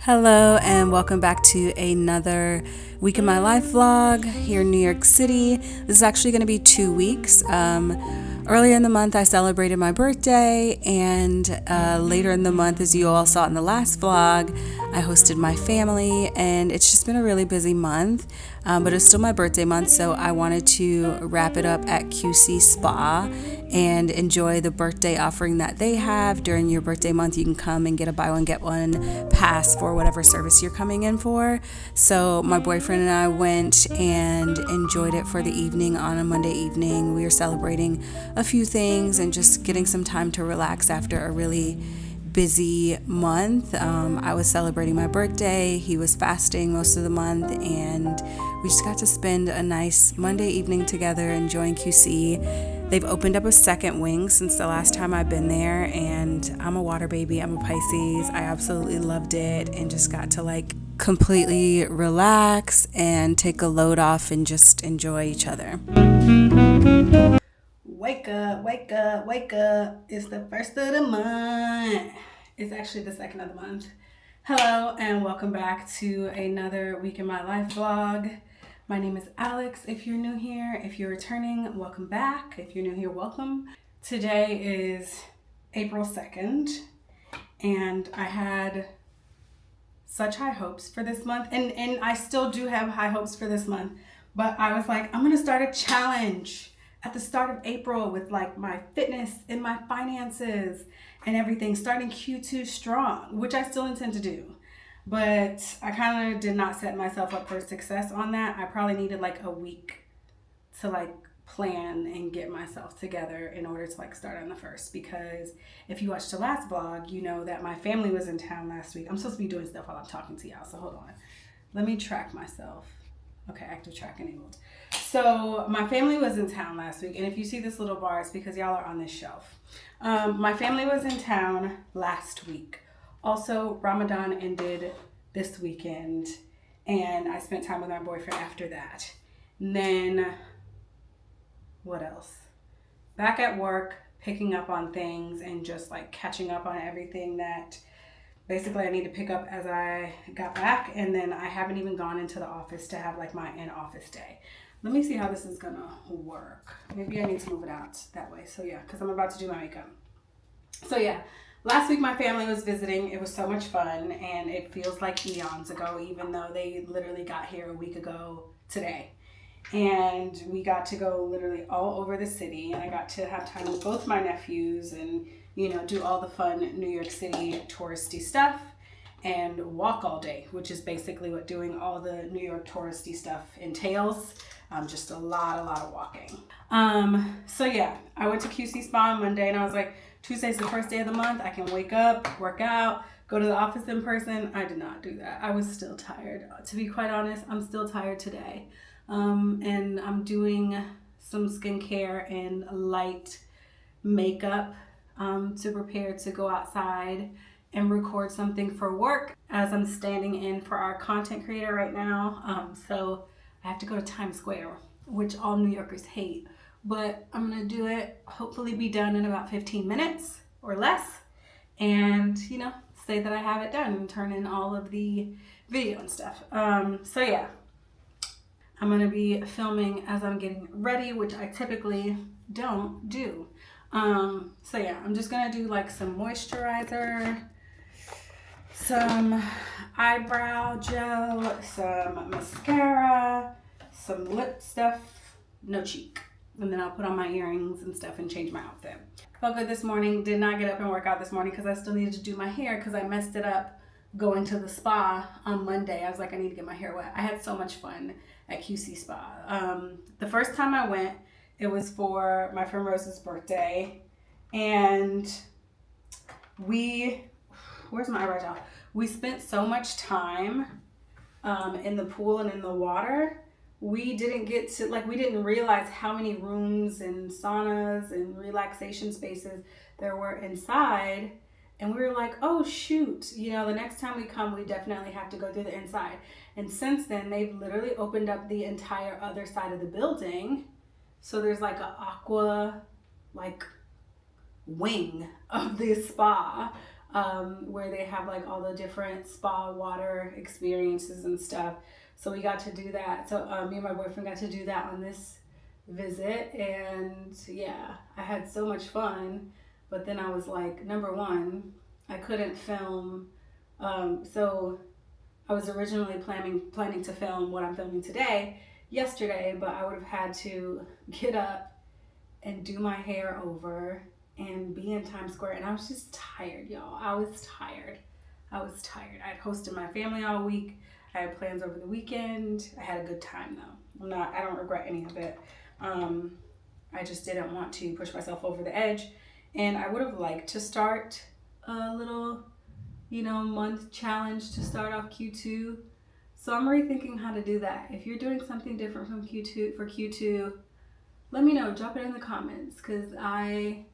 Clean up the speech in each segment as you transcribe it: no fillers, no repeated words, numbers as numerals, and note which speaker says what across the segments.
Speaker 1: Hello and welcome back to another week in my life vlog here in New York City. This is actually going to be 2 weeks. Earlier in the month I celebrated my birthday, and later in the month, as you all saw in the last vlog, I hosted my family, and it's just been a really busy month, but it's still my birthday month, so I wanted to wrap it up at QC Spa and enjoy the birthday offering that they have. During your birthday month, you can come and get a buy one get one pass for whatever service you're coming in for. So my boyfriend and I went and enjoyed it for the evening. On a Monday evening, we were celebrating a few things and just getting some time to relax after a really busy month. I was celebrating my birthday, he was fasting most of the month, and we just got to spend a nice Monday evening together enjoying QC. They've opened up a second wing since the last time I've been there, and I'm a water baby, I'm a Pisces. I absolutely loved it and just got to completely relax and take a load off and just enjoy each other. Wake up, wake up, wake up. It's the first of the month. It's actually the second of the month. Hello and welcome back to another week in my life vlog. My name is Alex. If you're new here, if you're returning, welcome back. If you're new here, welcome. Today is April 2nd, and I had such high hopes for this month, and I still do have high hopes for this month, but I was like, I'm gonna start a challenge at the start of April with my fitness and my finances and everything, starting Q2 strong, which I still intend to do. But I kind of did not set myself up for success on that. I probably needed a week to plan and get myself together in order to start on the 1st, because if you watched the last vlog, you know that my family was in town last week. I'm supposed to be doing stuff while I'm talking to y'all, so hold on. Let me track myself. Okay, active track enabled. So my family was in town last week, and if you see this little bar, it's because y'all are on this shelf. My family was in town last week. Also, Ramadan ended this weekend, and I spent time with my boyfriend after that. And then, what else? Back at work, picking up on things and just catching up on everything that basically I need to pick up as I got back. And then I haven't even gone into the office to have my in-office day. Let me see how this is gonna work. Maybe I need to move it out that way. So yeah, because I'm about to do my makeup. So yeah, last week my family was visiting. It was so much fun, and it feels like eons ago, even though they literally got here a week ago today. And we got to go literally all over the city, and I got to have time with both my nephews and do all the fun New York City touristy stuff and walk all day, which is basically what doing all the New York touristy stuff entails. Just a lot of walking. So yeah, I went to QC Spa on Monday, and I was like, Tuesday's the first day of the month. I can wake up, work out, go to the office in person. I did not do that. I was still tired. To be quite honest, I'm still tired today. And I'm doing some skincare and light makeup to prepare to go outside and record something for work, as I'm standing in for our content creator right now. So I have to go to Times Square, which all New Yorkers hate, but I'm gonna do it, hopefully be done in about 15 minutes or less, and say that I have it done and turn in all of the video and stuff. So yeah, I'm gonna be filming as I'm getting ready, which I typically don't do. So yeah, I'm just gonna do some moisturizer, some eyebrow gel, some mascara, some lip stuff, no cheek. And then I'll put on my earrings and stuff and change my outfit. Felt good this morning. Did not get up and work out this morning because I still needed to do my hair because I messed it up going to the spa on Monday. I was like, I need to get my hair wet. I had so much fun at QC Spa. The first time I went, it was for my friend Rose's birthday, and where's my eyebrow gel? We spent so much time in the pool and in the water. We didn't get to, we didn't realize how many rooms and saunas and relaxation spaces there were inside. And we were like, oh shoot, the next time we come, we definitely have to go through the inside. And since then, they've literally opened up the entire other side of the building. So there's an aqua, wing of the spa. where they have like all the different spa water experiences and stuff. So we got to do that. So me and my boyfriend got to do that on this visit, and yeah, I had so much fun. But then I was like, number one, I couldn't film. So I was originally planning to film what I'm filming today yesterday, but I would have had to get up and do my hair over and be in Times Square, and I was just tired, y'all. I was tired. I had hosted my family all week. I had plans over the weekend. I had a good time though. I don't regret any of it. I just didn't want to push myself over the edge, and I would have liked to start a little, month challenge to start off Q2. So I'm rethinking how to do that. If you're doing something different from Q2, let me know. Drop it in the comments, because I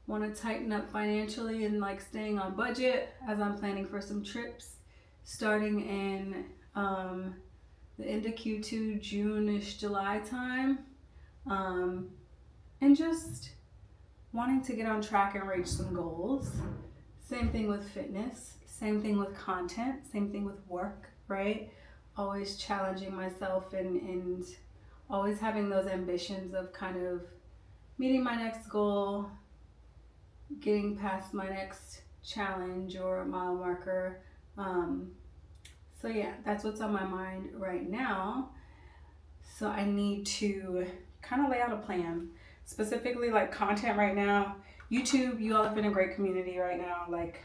Speaker 1: want to tighten up financially and like staying on budget as I'm planning for some trips starting in the end of Q2, June-ish, July time. And just wanting to get on track and reach some goals. Same thing with fitness, same thing with content, same thing with work, right? Always challenging myself and always having those ambitions of kind of meeting my next goal, getting past my next challenge or mile marker. So yeah, that's what's on my mind right now. So I need to kind of lay out a plan, specifically like content right now. YouTube, you all have been a great community right now. Like,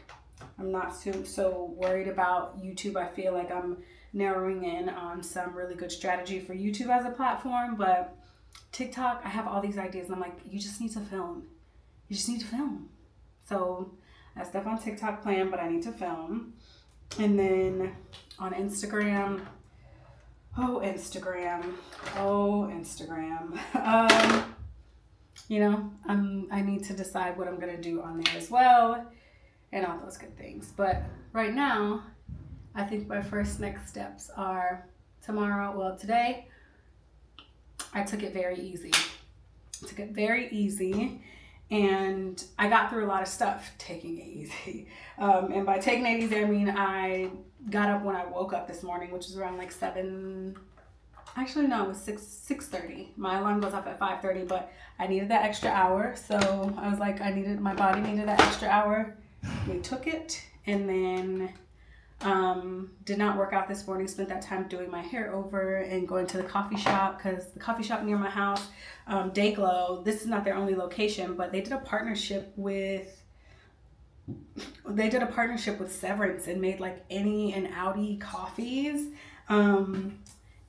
Speaker 1: I'm not so worried about YouTube. I feel like I'm narrowing in on some really good strategy for YouTube as a platform, but TikTok, I have all these ideas and I'm like, you just need to film. So I have stuff on TikTok planned, but I need to film. And then on Instagram, Instagram. I need to decide what I'm gonna do on there as well, and all those good things. But right now, I think my first next steps are today, I took it very easy. And I got through a lot of stuff taking it easy. And by taking it easy, I mean I got up when I woke up this morning, which was around like 7. Actually, no, it was 6:30. My alarm goes off at 5:30, but I needed that extra hour. So I was like, my body needed that extra hour. We took it, and then did not work out this morning. Spent that time doing my hair over and going to the coffee shop, because the coffee shop near my house, Dayglow, this is not their only location, but they did a partnership with Severance and made like any and outy coffees.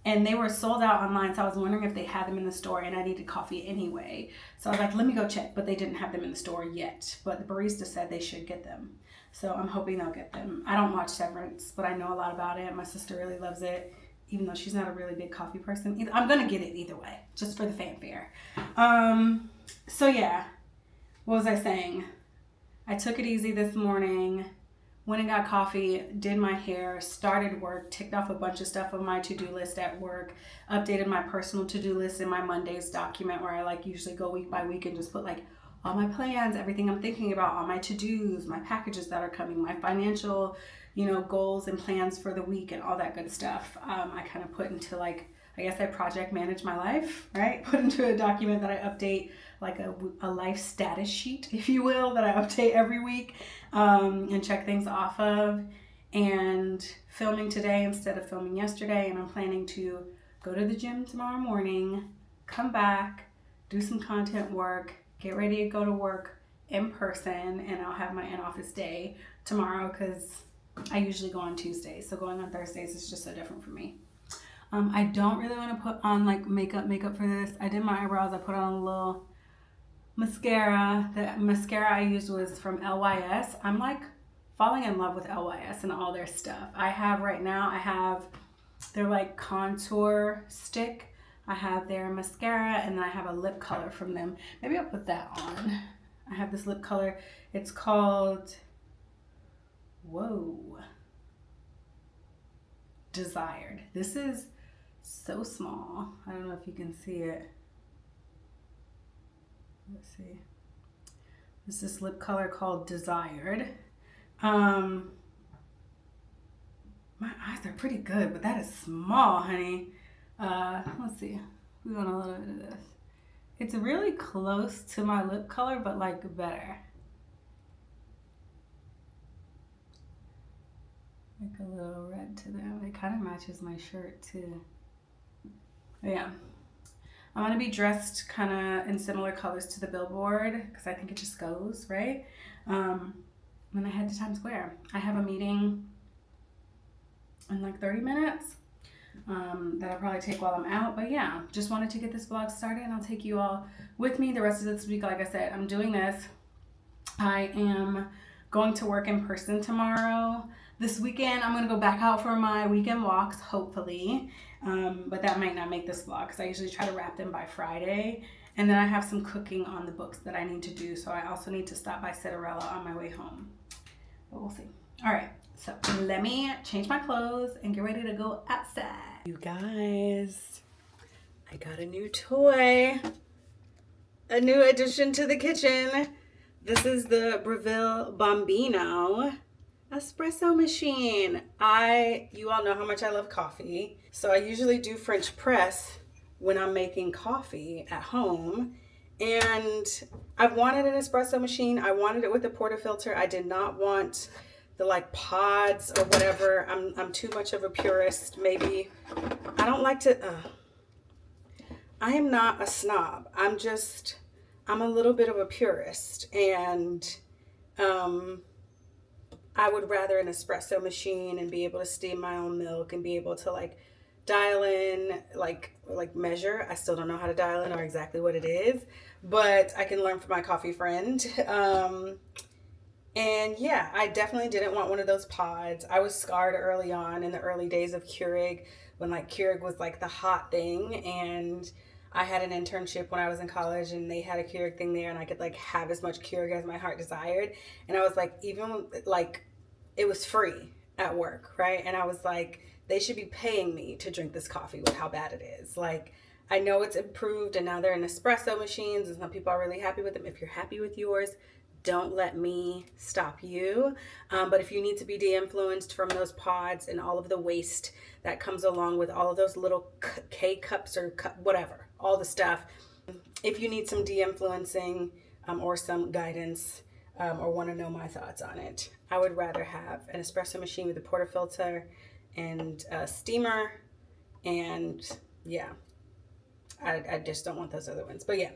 Speaker 1: And they were sold out online, so I was wondering if they had them in the store, and I needed coffee anyway. So I was like, let me go check, but they didn't have them in the store yet. But the barista said they should get them. So I'm hoping they'll get them. I don't watch Severance, but I know a lot about it. My sister really loves it, even though she's not a really big coffee person. I'm going to get it either way, just for the fanfare. So yeah, what was I saying? I took it easy this morning. Went and got coffee, did my hair, started work, ticked off a bunch of stuff on my to-do list at work, updated my personal to-do list in my Mondays document, where I like usually go week by week and just put like all my plans, everything I'm thinking about, all my to-dos, my packages that are coming, my financial, goals and plans for the week and all that good stuff. I kind of put into like, I guess I project manage my life, right? Put into a document that I update, like a life status sheet, if you will, that I update every week and check things off of. And filming today instead of filming yesterday, and I'm planning to go to the gym tomorrow morning, come back, do some content work, get ready to go to work in person, and I'll have my in-office day tomorrow, because I usually go on Tuesdays, so going on Thursdays is just so different for me. I don't really want to put on like makeup for this. I did my eyebrows. I put on a little mascara. The mascara I used was from LYS. I'm like falling in love with LYS and all their stuff. I have their like contour stick. I have their mascara, and then I have a lip color from them. Maybe I'll put that on. I have this lip color. It's called Desired. This is so small. I don't know if you can see it. Let's see. This is this lip color called Desired. My eyes are pretty good, but that is small, honey. Let's see. We want a little bit of this. It's really close to my lip color, but like better. Like a little red to them. It kind of matches my shirt too. But yeah. I'm gonna be dressed kind of in similar colors to the billboard because I think it just goes, right? When I head to Times Square. I have a meeting in like 30 minutes that I'll probably take while I'm out. But yeah, just wanted to get this vlog started and I'll take you all with me the rest of this week. Like I said, I'm doing this. I am going to work in person tomorrow. This weekend, I'm gonna go back out for my weekend walks, hopefully. But that might not make this vlog because I usually try to wrap them by Friday. And then I have some cooking on the books that I need to do. So I also need to stop by Cinderella on my way home. But we'll see. All right, so let me change my clothes and get ready to go outside. You guys, I got a new toy. A new addition to the kitchen. This is the Breville Bambino espresso machine. You all know how much I love coffee. So I usually do French press when I'm making coffee at home. And I've wanted an espresso machine. I wanted it with a portafilter. I did not want the like pods or whatever. I'm too much of a purist. Maybe I don't like to, I am not a snob. I'm a little bit of a purist, and I would rather an espresso machine and be able to steam my own milk and be able to like dial in, like measure. I still don't know how to dial in or exactly what it is, but I can learn from my coffee friend. And yeah, I definitely didn't want one of those pods. I was scarred early on in the early days of Keurig when like Keurig was like the hot thing, and I had an internship when I was in college and they had a Keurig thing there and I could like have as much Keurig as my heart desired. And I was like, even like it was free at work, right? And I was like, they should be paying me to drink this coffee with how bad it is. Like, I know it's improved and now they're in espresso machines and some people are really happy with them. If you're happy with yours, don't let me stop you. But if you need to be de-influenced from those pods and all of the waste that comes along with all of those little K-cups or whatever, all the stuff, if you need some de-influencing or some guidance or want to know my thoughts on it, I would rather have an espresso machine with a portafilter and a steamer. And yeah, I just don't want those other ones. But yeah,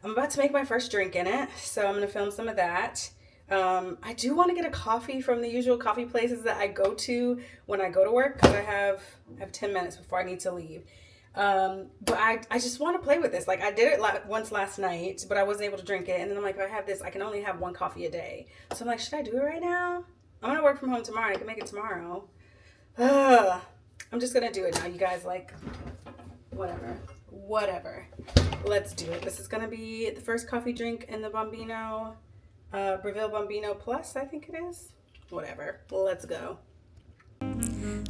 Speaker 1: I'm about to make my first drink in it, so I'm going to film some of that. I do want to get a coffee from the usual coffee places that I go to when I go to work, because I have 10 minutes before I need to leave. But I just want to play with this. Like, I did it once last night, but I wasn't able to drink it. And then I'm like, if I have this, I can only have one coffee a day. So I'm like, should I do it right now? I'm going to work from home tomorrow. And I can make it tomorrow. I'm just going to do it now, you guys. Like, whatever. Let's do it. This is going to be the first coffee drink in the Bambino, Breville Bambino Plus, I think it is. Whatever. Let's go.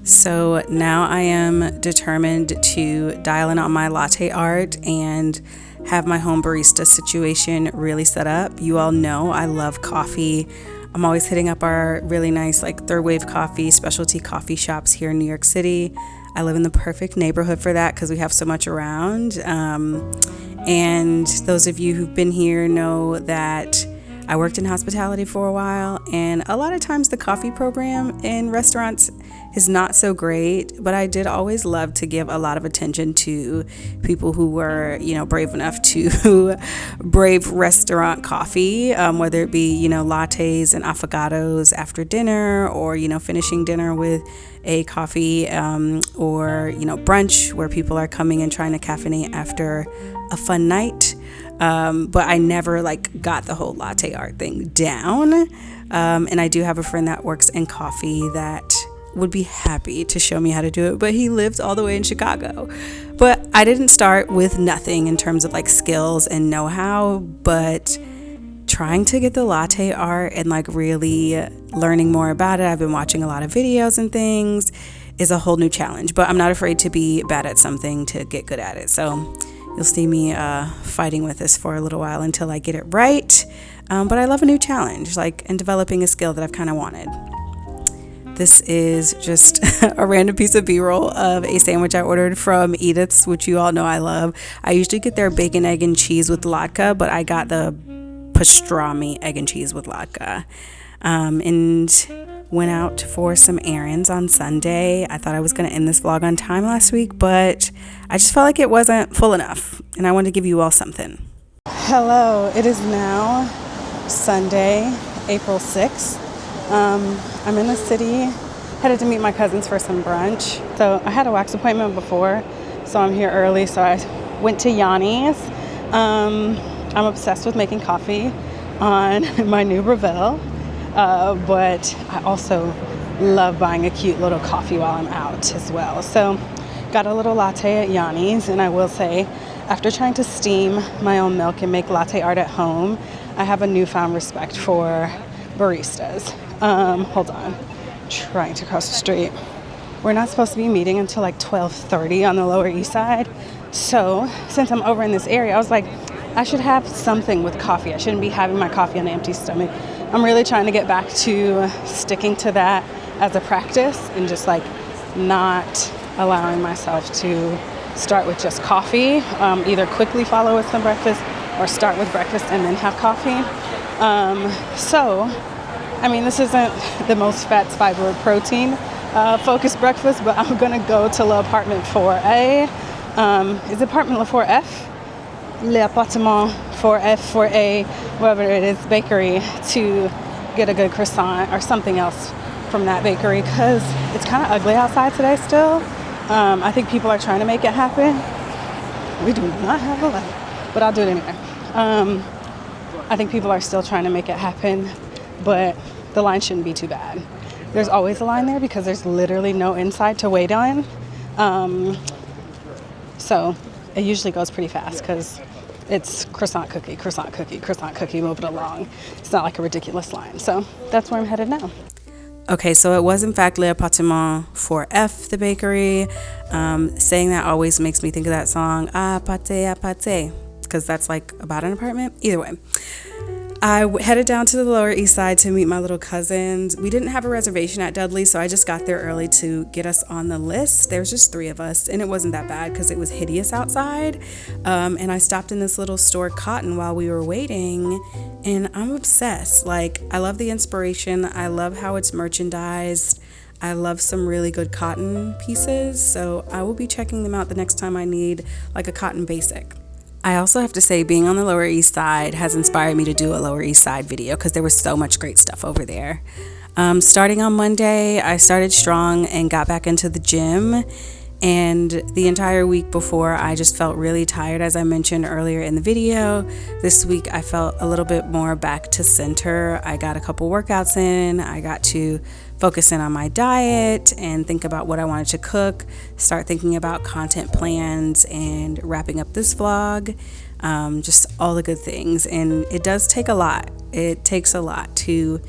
Speaker 1: So now I am determined to dial in on my latte art and have my home barista situation really set up. You all know I love coffee. I'm always hitting up our really nice like third wave coffee, specialty coffee shops here in New York City. I live in the perfect neighborhood for that because we have so much around. And those of you who've been here know that I worked in hospitality for a while, and a lot of times the coffee program in restaurants is not so great, but I did always love to give a lot of attention to people who were, brave enough to brave restaurant coffee, whether it be, lattes and affogatos after dinner, or, finishing dinner with a coffee, or, brunch where people are coming and trying to caffeinate after a fun night. But I never got the whole latte art thing down. And I do have a friend that works in coffee that would be happy to show me how to do it, but he lives all the way in Chicago. But I didn't start with nothing in terms of skills and know-how, but trying to get the latte art and really learning more about it. I've been watching a lot of videos and things is a whole new challenge, but I'm not afraid to be bad at something to get good at it. So you'll see me fighting with this for a little while until I get it right. But I love a new challenge, like, and developing a skill that I've kind of wanted. This is just a random piece of B-roll of a sandwich I ordered from Edith's, which you all know I love. I usually get their bacon, egg, and cheese with latke, but I got the pastrami egg and cheese with latke. And went out for some errands on Sunday. I thought I was going to end this vlog on time last week, but I just felt like it wasn't full enough, and I wanted to give you all something. Hello, it is now Sunday, April 6th. I'm in the city, headed to meet my cousins for some brunch. So I had a wax appointment before, so I'm here early. So I went to Yanni's. I'm obsessed with making coffee on my new Breville, but I also love buying a cute little coffee while I'm out as well. So got a little latte at Yanni's, and I will say, after trying to steam my own milk and make latte art at home, I have a newfound respect for baristas. Hold on, trying to cross the street. We're not supposed to be meeting until like 12:30 on the Lower East Side. So since I'm over in this area, I was like, I should have something with coffee. I shouldn't be having my coffee on an empty stomach. I'm really trying to get back to sticking to that as a practice and just like not allowing myself to start with just coffee, either quickly follow with some breakfast or start with breakfast and then have coffee. So I mean, this isn't the most fats, fiber, protein focused breakfast, but I'm gonna go to l'appartement 4A. Is it apartment 4F? L'appartement 4F, 4A, whatever it is, bakery, to get a good croissant or something else from that bakery, because it's kind of ugly outside today still. I think people are trying to make it happen. We do not have a light, but I'll do it anyway. I think people are still trying to make it happen, but the line shouldn't be too bad. There's always a line there because there's literally no inside to wait on. So it usually goes pretty fast because it's croissant cookie, croissant cookie, croissant cookie, move it along. It's not like a ridiculous line. So that's where I'm headed now. Okay, so it was in fact l'appartement 4F, the bakery. Saying that always makes me think of that song, à pâté, because that's like about an apartment. Either way. I headed down to the Lower East Side to meet my little cousins. We didn't have a reservation at Dudley, so I just got there early to get us on the list. There was just 3 of us, and it wasn't that bad because it was hideous outside. And I stopped in this little store, Cotton, while we were waiting, and I'm obsessed. Like, I love the inspiration. I love how it's merchandised. I love some really good cotton pieces, so I will be checking them out the next time I need like a cotton basic. I also have to say, being on the Lower East Side has inspired me to do a Lower East Side video because there was so much great stuff over there. Starting on Monday, I started strong and got back into the gym. And the entire week before, I just felt really tired, as I mentioned earlier in the video. This week, I felt a little bit more back to center. I got a couple workouts in. I got to focus in on my diet and think about what I wanted to cook, start thinking about content plans and wrapping up this vlog, just all the good things. And it does take a lot. It takes a lot to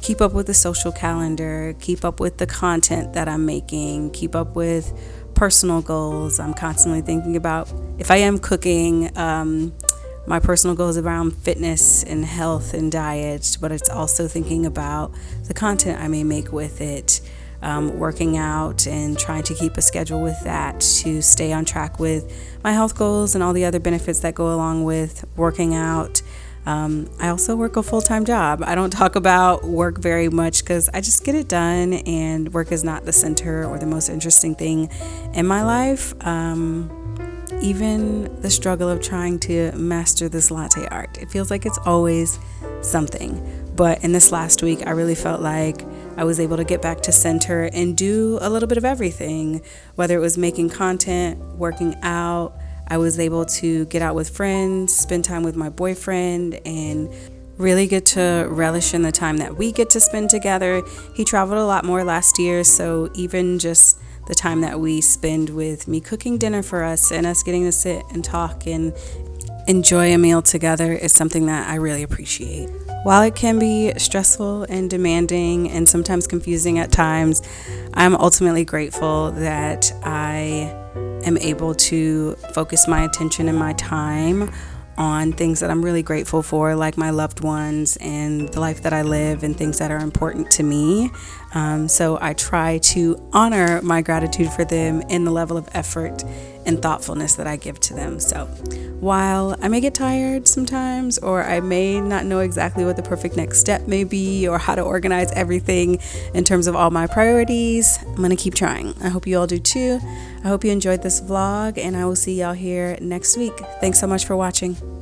Speaker 1: keep up with the social calendar, keep up with the content that I'm making, keep up with personal goals. I'm constantly thinking about, if I am cooking, my personal goals around fitness and health and diet, but it's also thinking about the content I may make with it, working out and trying to keep a schedule with that to stay on track with my health goals and all the other benefits that go along with working out. I also work a full-time job. I don't talk about work very much because I just get it done, and work is not the center or the most interesting thing in my life. Even the struggle of trying to master this latte art, it feels like it's always something. But in this last week, I really felt like I was able to get back to center and do a little bit of everything, whether it was making content, working out. I was able to get out with friends, spend time with my boyfriend, and really get to relish in the time that we get to spend together. He traveled a lot more last year, so even just the time that we spend with me cooking dinner for us and us getting to sit and talk and enjoy a meal together is something that I really appreciate. While it can be stressful and demanding and sometimes confusing at times, I'm ultimately grateful that I
Speaker 2: am able to focus my attention and my time on things that I'm really grateful for, like my loved ones and the life that I live and things that are important to me. So I try to honor my gratitude for them in the level of effort and thoughtfulness that I give to them. So while I may get tired sometimes, or I may not know exactly what the perfect next step may be or how to organize everything in terms of all my priorities, I'm going to keep trying. I hope you all do too. I hope you enjoyed this vlog, and I will see y'all here next week. Thanks so much for watching.